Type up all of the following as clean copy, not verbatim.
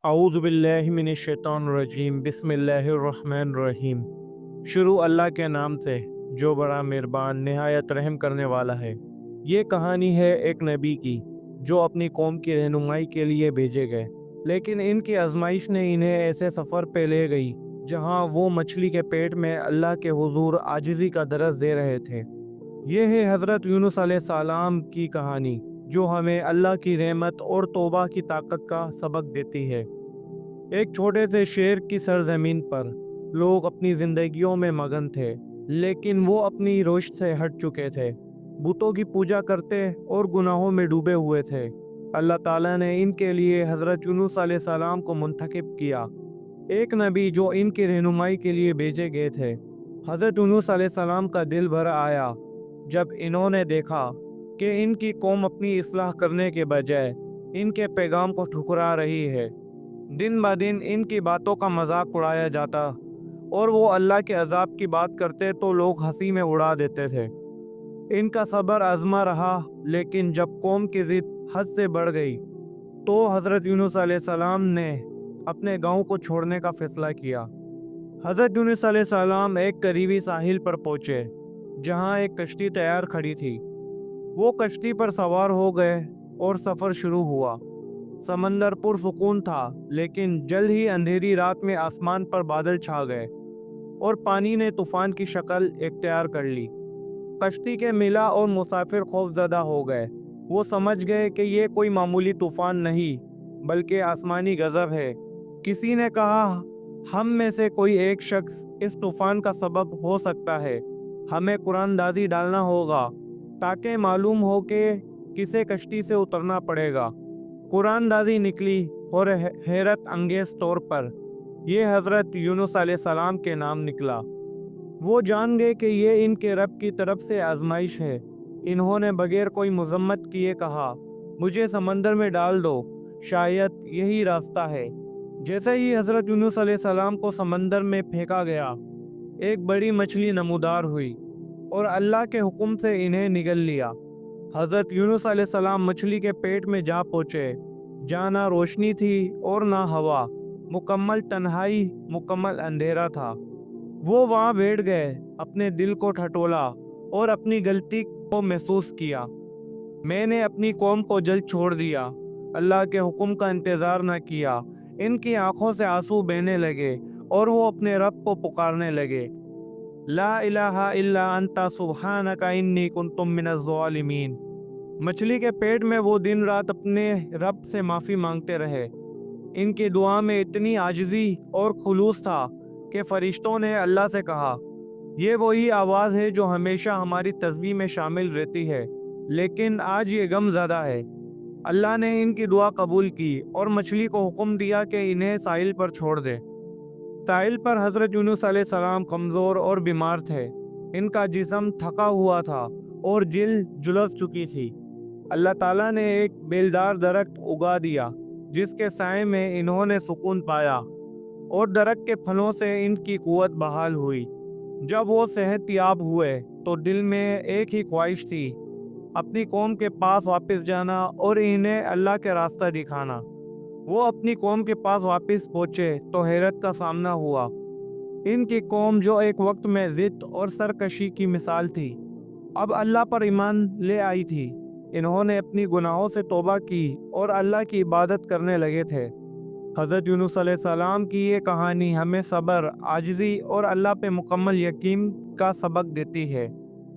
अऊज़ु बिल्लाहि मिनश्शैतानिर्रजीम बिस्मिल्लाहिर्रहमानिर्रहीम। शुरू अल्लाह के नाम से जो बड़ा मेहरबान निहायत रहम करने वाला है। ये कहानी है एक नबी की जो अपनी कौम की रहनुमाई के लिए भेजे गए, लेकिन इनकी आजमाइश ने इन्हें ऐसे सफ़र पे ले गई जहाँ वो मछली के पेट में अल्लाह के हुजूर आजिज़ी का दरस दे रहे थे। ये है हज़रत यूनुस अलैहिस्सलाम की कहानी जो हमें अल्लाह की रहमत और तौबा की ताकत का सबक देती है। एक छोटे से शहर की सरजमीन पर लोग अपनी जिंदगियों में मगन थे, लेकिन वो अपनी रोश से हट चुके थे, बुतों की पूजा करते और गुनाहों में डूबे हुए थे। अल्लाह ताला ने इनके लिए हज़रत यूनुस अलैहिस्सलाम को मुंतखब किया, एक नबी जो इनकी रहनुमाई के लिए भेजे गए थे। हज़रत यूनुस अलैहिस्सलाम का दिल भर आया जब इन्होंने देखा कि इनकी कौम अपनी इस्लाह करने के बजाय इनके पैगाम को ठुकरा रही है। दिन ब दिन इनकी बातों का मजाक उड़ाया जाता और वो अल्लाह के अजाब की बात करते तो लोग हंसी में उड़ा देते थे। इनका सब्र आजमा रहा, लेकिन जब कौम की जिद हद से बढ़ गई तो हज़रत यूनुस अलैहिस्सलाम ने अपने गांव को छोड़ने का फैसला किया। हज़रत यूनुस अलैहिस्सलाम एक करीबी साहिल पर पहुंचे जहां एक कश्ती तैयार खड़ी थी। वो कश्ती पर सवार हो गए और सफ़र शुरू हुआ। समंदर पुरसुकून था, लेकिन जल्द ही अंधेरी रात में आसमान पर बादल छा गए और पानी ने तूफान की शक्ल इख्तियार कर ली। कश्ती के मिला और मुसाफिर खौफजदा हो गए। वो समझ गए कि ये कोई मामूली तूफान नहीं बल्कि आसमानी गज़ब है। किसी ने कहा, हम में से कोई एक शख्स इस तूफान का सबब हो सकता है। हमें कुरानदाजी डालना होगा ताकि मालूम हो कि किसे कश्ती से उतरना पड़ेगा। कुरानदाजी निकली और हैरत अंगेज तौर पर यह हज़रत यूनुस अलैहिस्सलाम के नाम निकला। वो जान गए कि ये इनके रब की तरफ से आजमाइश है। इन्होंने बगैर कोई मजम्मत किए कहा, मुझे समंदर में डाल दो, शायद यही रास्ता है। जैसे ही हज़रत यूनुस अलैहिस्सलाम को समंदर में फेंका गया, एक बड़ी मछली नमूदार हुई और अल्लाह के हुक्म से इन्हें निगल लिया। हज़रत यूनुस अलैहिस्सलाम मछली के पेट में जा पहुँचे, जहाँ ना रोशनी थी और ना हवा, मुकम्मल तन्हाई, मुकम्मल अंधेरा था। वो वहाँ बैठ गए, अपने दिल को ठटोला और अपनी गलती को महसूस किया। मैंने अपनी कौम को जल्द छोड़ दिया, अल्लाह के हुक्म का इंतज़ार न किया। इनकी आंखों से आंसू बहने लगे और वो अपने रब को पुकारने लगे, ला इलाहा इल्ला अंता सुब्हानका इन्नी कुन्तु मिनज़ ज़ालिमीन। मछली के पेट में वो दिन रात अपने रब से माफ़ी मांगते रहे। इनकी दुआ में इतनी आजिज़ी और खुलूस था कि फरिश्तों ने अल्लाह से कहा, ये वही आवाज़ है जो हमेशा हमारी तस्बीह में शामिल रहती है, लेकिन आज ये गम ज़्यादा है। अल्लाह ने इनकी दुआ कबूल की और मछली को हुक्म दिया कि इन्हें साहिल पर छोड़ दे। साहिल पर हज़रत यूनुस अलैहिस्सलाम कमज़ोर और बीमार थे। इनका जिस्म थका हुआ था और जिल्द झुलस चुकी थी। अल्लाह ताला ने एक बेलदार दरख्त उगा दिया जिसके साए में इन्होंने सुकून पाया और दरख्त के फलों से इनकी कुव्वत बहाल हुई। जब वो सेहतयाब हुए तो दिल में एक ही ख्वाहिश थी, अपनी कौम के पास वापस जाना और इन्हें अल्लाह के रास्ता दिखाना। वो अपनी कौम के पास वापस पहुँचे तो हैरत का सामना हुआ। इनकी कौम जो एक वक्त में ज़िद और सरकशी की मिसाल थी, अब अल्लाह पर ईमान ले आई थी। इन्होंने अपनी गुनाहों से तौबा की और अल्लाह की इबादत करने लगे थे। हज़रत यूनुस अलैहिस्सलाम की ये कहानी हमें सब्र, आजिज़ी और अल्लाह पे मुकम्मल यकीन का सबक देती है।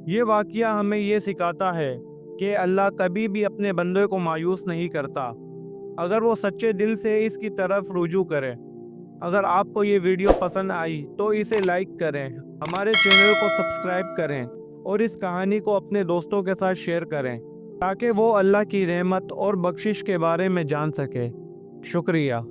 ये वाक़या हमें ये सिखाता है कि अल्लाह कभी भी अपने बंदे को मायूस नहीं करता, अगर वो सच्चे दिल से इसकी तरफ रुजू करे। अगर आपको ये वीडियो पसंद आई तो इसे लाइक करें, हमारे चैनल को सब्सक्राइब करें और इस कहानी को अपने दोस्तों के साथ शेयर करें ताकि वो अल्लाह की रहमत और बख्शिश के बारे में जान सके। शुक्रिया।